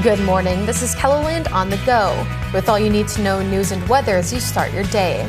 Good morning. This is Kellerland on the go with all you need to know news and weather as you start your day.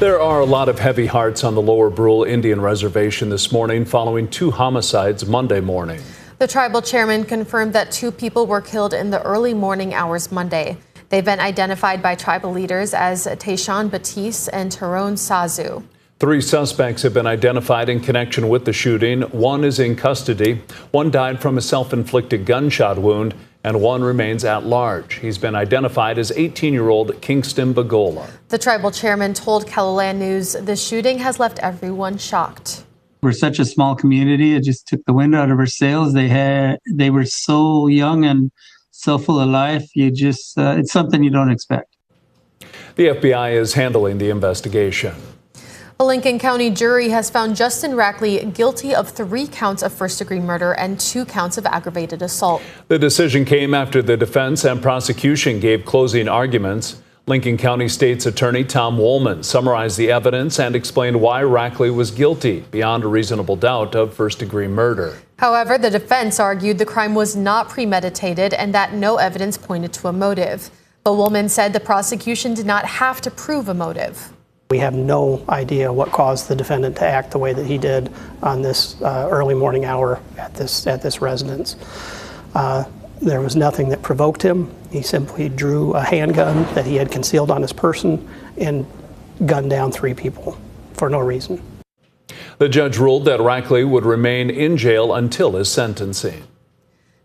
There are a lot of heavy hearts on the Lower Brule Indian Reservation this morning following 2 homicides Monday morning. The tribal chairman confirmed that 2 people were killed in the early morning hours Monday. They've been identified by tribal leaders as Tayshawn Batiste and Tyrone Sazu. 3 suspects have been identified in connection with the shooting. 1 is in custody. 1 died from a self-inflicted gunshot wound, and 1 remains at large. He's been identified as 18-year-old Kingston Bagola. The tribal chairman told Kellerland News the shooting has left everyone shocked. We're such a small community. It just took the wind out of our sails. They were so young and so full of life. It's something you don't expect. The FBI is handling the investigation. A Lincoln County jury has found Justin Rackley guilty of 3 counts of first-degree murder and 2 counts of aggravated assault. The decision came after the defense and prosecution gave closing arguments. Lincoln County State's Attorney Tom Woolman summarized the evidence and explained why Rackley was guilty beyond a reasonable doubt of first-degree murder. However, the defense argued the crime was not premeditated and that no evidence pointed to a motive. But Woolman said the prosecution did not have to prove a motive. We have no idea what caused the defendant to act the way that he did on this early morning hour at this residence. There was nothing that provoked him. He simply drew a handgun that he had concealed on his person and gunned down 3 people for no reason. The judge ruled that Rackley would remain in jail until his sentencing.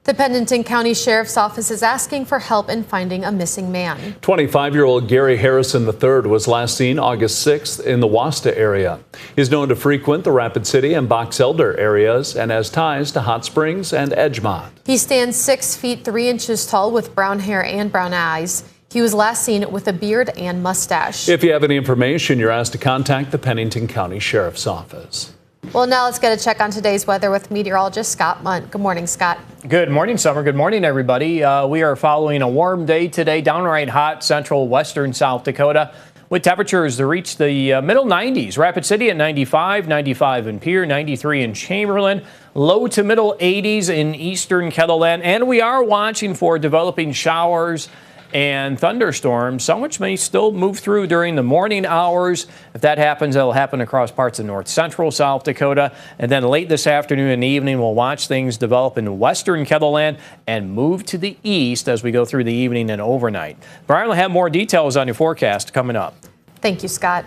The Pennington County Sheriff's Office is asking for help in finding a missing man. 25-year-old Gary Harrison III was last seen August 6th in the Wasta area. He's known to frequent the Rapid City and Box Elder areas and has ties to Hot Springs and Edgemont. He stands 6 feet 3 inches tall with brown hair and brown eyes. He was last seen with a beard and mustache. If you have any information, you're asked to contact the Pennington County Sheriff's Office. Well, now let's get a check on today's weather with meteorologist Scott Munt. Good morning, Scott. Good morning, Summer. Good morning, everybody. We are following a warm day today, downright hot central western South Dakota, with temperatures to reach the middle 90s. Rapid City at 95, 95 in Pierre, 93 in Chamberlain, low to middle 80s in eastern Kellerland. And we are watching for developing showers and thunderstorms, some which may still move through during the morning hours. If that happens, it'll happen across parts of north central South Dakota. And then late this afternoon and evening, we'll watch things develop in western Kellerland and move to the east as we go through the evening and overnight. Brian will have more details on your forecast coming up. Thank you, Scott.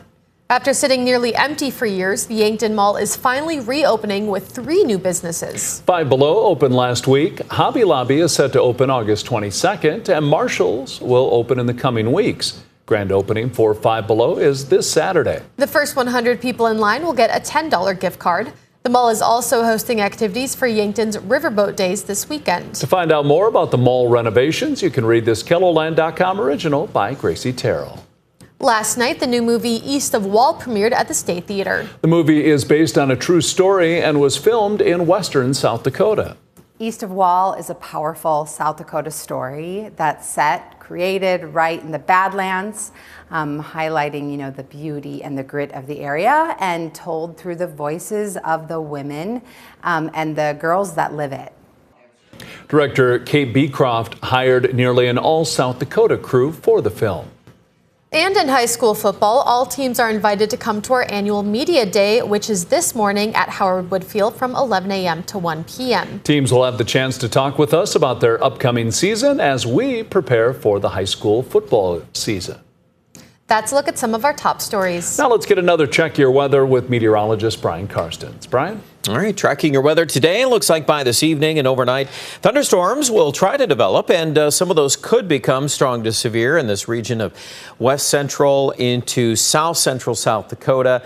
After sitting nearly empty for years, the Yankton Mall is finally reopening with 3 new businesses. Five Below opened last week. Hobby Lobby is set to open August 22nd, and Marshall's will open in the coming weeks. Grand opening for Five Below is this Saturday. The first 100 people in line will get a $10 gift card. The mall is also hosting activities for Yankton's Riverboat Days this weekend. To find out more about the mall renovations, you can read this KELLOLAND.com original by Gracie Terrell. Last night, the new movie East of Wall premiered at the State Theater. The movie is based on a true story and was filmed in western South Dakota. East of Wall is a powerful South Dakota story that's created right in the Badlands, highlighting, the beauty and the grit of the area and told through the voices of the women and the girls that live it. Director Kate Beecroft hired nearly an all-South Dakota crew for the film. And in high school football, all teams are invited to come to our annual Media Day, which is this morning at Howard Wood Field from 11 a.m. to 1 p.m. Teams will have the chance to talk with us about their upcoming season as we prepare for the high school football season. That's a look at some of our top stories. Now let's get another check your weather with meteorologist Brian Karstens. Brian? All right, tracking your weather today. Looks like by this evening and overnight, thunderstorms will try to develop, and some of those could become strong to severe in this region of west central into south central South Dakota.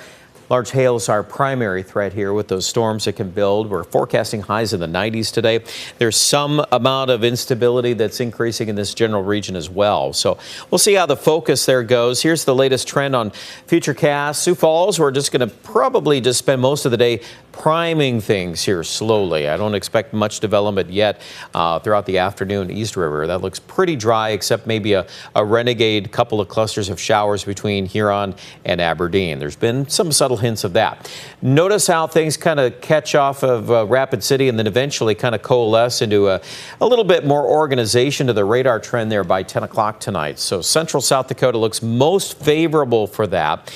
Large hail is our primary threat here with those storms that can build. We're forecasting highs in the 90s today. There's some amount of instability that's increasing in this general region as well. So we'll see how the focus there goes. Here's the latest trend on Futurecast. Sioux Falls, we're just going to probably just spend most of the day priming things here slowly. I don't expect much development yet throughout the afternoon. East River, that looks pretty dry, except maybe a renegade couple of clusters of showers between Huron and Aberdeen. There's been some subtle subtle hints of that. Notice how things kind of catch off of Rapid City and then eventually kind of coalesce into a little bit more organization to the radar trend there by 10 o'clock tonight. So central South Dakota looks most favorable for that.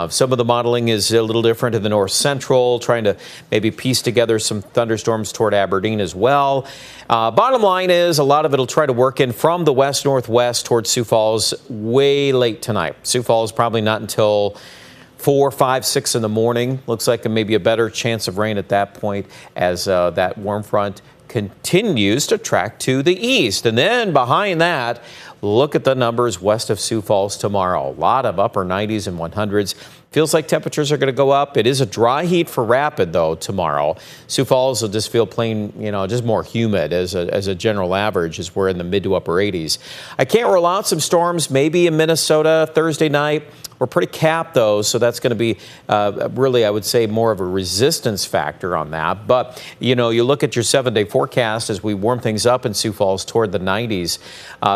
Some of the modeling is a little different in the north central, trying to maybe piece together some thunderstorms toward Aberdeen as well. Bottom line is a lot of it will try to work in from the west-northwest towards Sioux Falls way late tonight. Sioux Falls probably not until 4, 5, 6 in the morning. Looks like maybe a better chance of rain at that point as that warm front continues to track to the east. And then behind that, look at the numbers west of Sioux Falls tomorrow. A lot of upper 90s and 100s. Feels like temperatures are going to go up. It is a dry heat for Rapid, though, tomorrow. Sioux Falls will just feel plain, just more humid as a general average as we're in the mid to upper 80s. I can't rule out some storms maybe in Minnesota Thursday night. We're pretty capped, though, so that's going to be really, I would say, more of a resistance factor on that. But, you look at your 7-day forecast as we warm things up in Sioux Falls toward the 90s.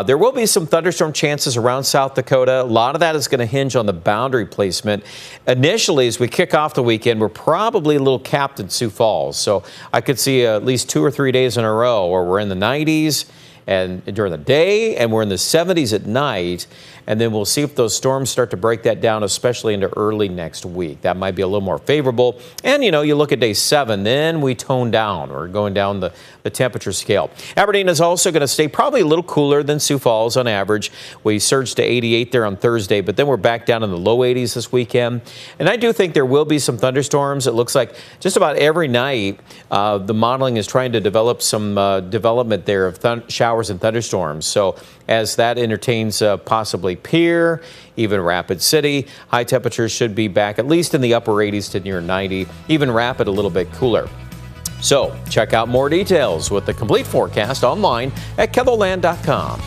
There will be some thunderstorm chances around South Dakota. A lot of that is going to hinge on the boundary placement. Initially, as we kick off the weekend, we're probably a little capped in Sioux Falls. So I could see at least 2 or 3 days in a row where we're in the 90s and during the day, and we're in the 70s at night. And then we'll see if those storms start to break that down, especially into early next week. That might be a little more favorable. And, you look at day 7, then we tone down. We're going down the temperature scale. Aberdeen is also going to stay probably a little cooler than Sioux Falls on average. We surged to 88 there on Thursday, but then we're back down in the low 80s this weekend. And I do think there will be some thunderstorms. It looks like just about every night the modeling is trying to develop some development there of showers and thunderstorms. So as that entertains possibly Pierre, even Rapid City, high temperatures should be back at least in the upper 80s to near 90, even Rapid a little bit cooler. So check out more details with the complete forecast online at KELOLAND.com.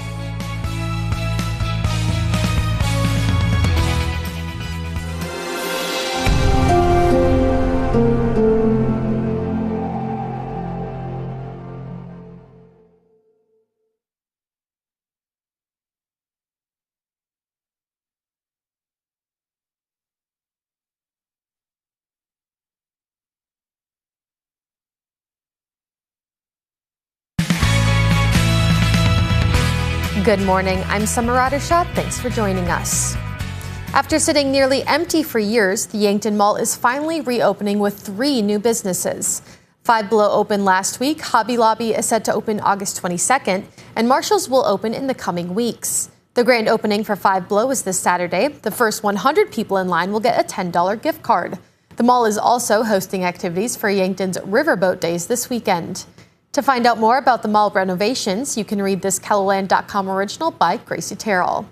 Good morning, I'm Samarada Shah. Thanks for joining us. After sitting nearly empty for years, the Yankton Mall is finally reopening with 3 new businesses. Five Below opened last week, Hobby Lobby is set to open August 22nd, and Marshall's will open in the coming weeks. The grand opening for Five Below is this Saturday. The first 100 people in line will get a $10 gift card. The mall is also hosting activities for Yankton's Riverboat Days this weekend. To find out more about the mall renovations, you can read this KELOLAND.com original by Gracie Terrell.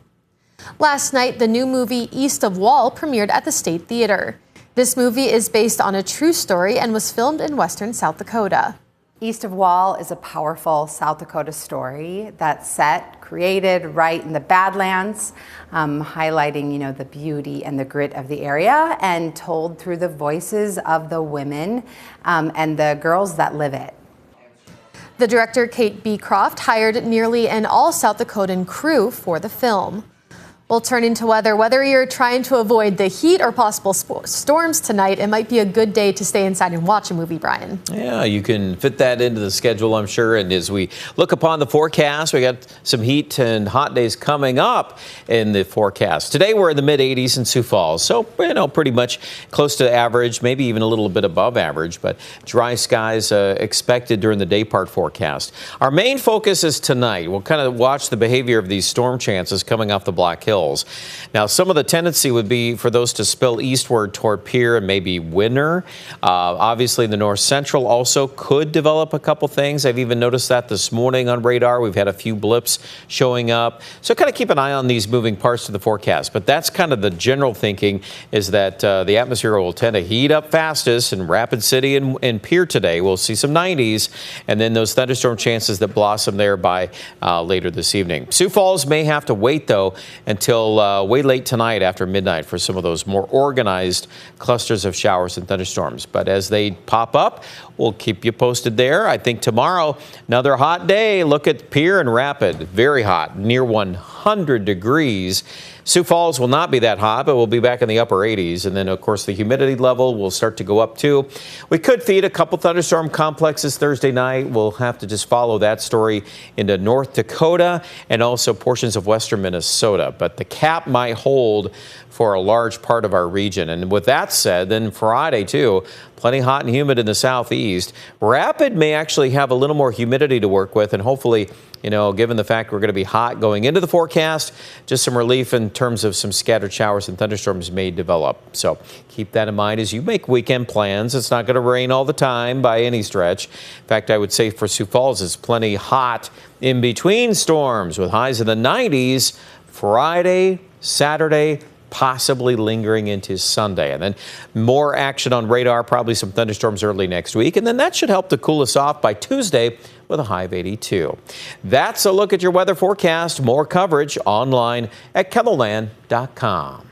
Last night, the new movie East of Wall premiered at the State Theater. This movie is based on a true story and was filmed in western South Dakota. East of Wall is a powerful South Dakota story that's set, created right in the Badlands, highlighting, the beauty and the grit of the area and told through the voices of the women and the girls that live it. The director, Kate B. Croft, hired nearly an all South Dakotan crew for the film. We'll turn into weather. Whether you're trying to avoid the heat or possible storms tonight, it might be a good day to stay inside and watch a movie, Brian. Yeah, you can fit that into the schedule, I'm sure. And as we look upon the forecast, we got some heat and hot days coming up in the forecast. Today, we're in the mid-80s in Sioux Falls. So, pretty much close to average, maybe even a little bit above average, but dry skies expected during the day part forecast. Our main focus is tonight. We'll kind of watch the behavior of these storm chances coming off the Black Hills. Now, some of the tendency would be for those to spill eastward toward Pierre and maybe Winter. Obviously, the north central also could develop a couple things. I've even noticed that this morning on radar. We've had a few blips showing up. So kind of keep an eye on these moving parts of the forecast. But that's kind of the general thinking, is that the atmosphere will tend to heat up fastest in Rapid City and Pierre today. We'll see some 90s, and then those thunderstorm chances that blossom there by later this evening. Sioux Falls may have to wait, though, until way late tonight after midnight for some of those more organized clusters of showers and thunderstorms. But as they pop up, we'll keep you posted there. I think tomorrow, another hot day. Look at Pierre and Rapid. Very hot, near 100 degrees. Sioux Falls will not be that hot, but we'll be back in the upper 80s. And then, of course, the humidity level will start to go up, too. We could feed a couple thunderstorm complexes Thursday night. We'll have to just follow that story into North Dakota and also portions of western Minnesota. But the cap might hold for a large part of our region. And with that said, then Friday, too, plenty hot and humid in the southeast. Rapid may actually have a little more humidity to work with, and hopefully, given the fact we're going to be hot going into the forecast, just some relief in terms of some scattered showers and thunderstorms may develop. So keep that in mind as you make weekend plans. It's not going to rain all the time by any stretch. In fact, I would say for Sioux Falls, it's plenty hot in between storms with highs in the 90s Friday, Saturday, possibly lingering into Sunday. And then more action on radar, probably some thunderstorms early next week. And then that should help to cool us off by Tuesday with a high of 82. That's a look at your weather forecast. More coverage online at KELOLAND.com.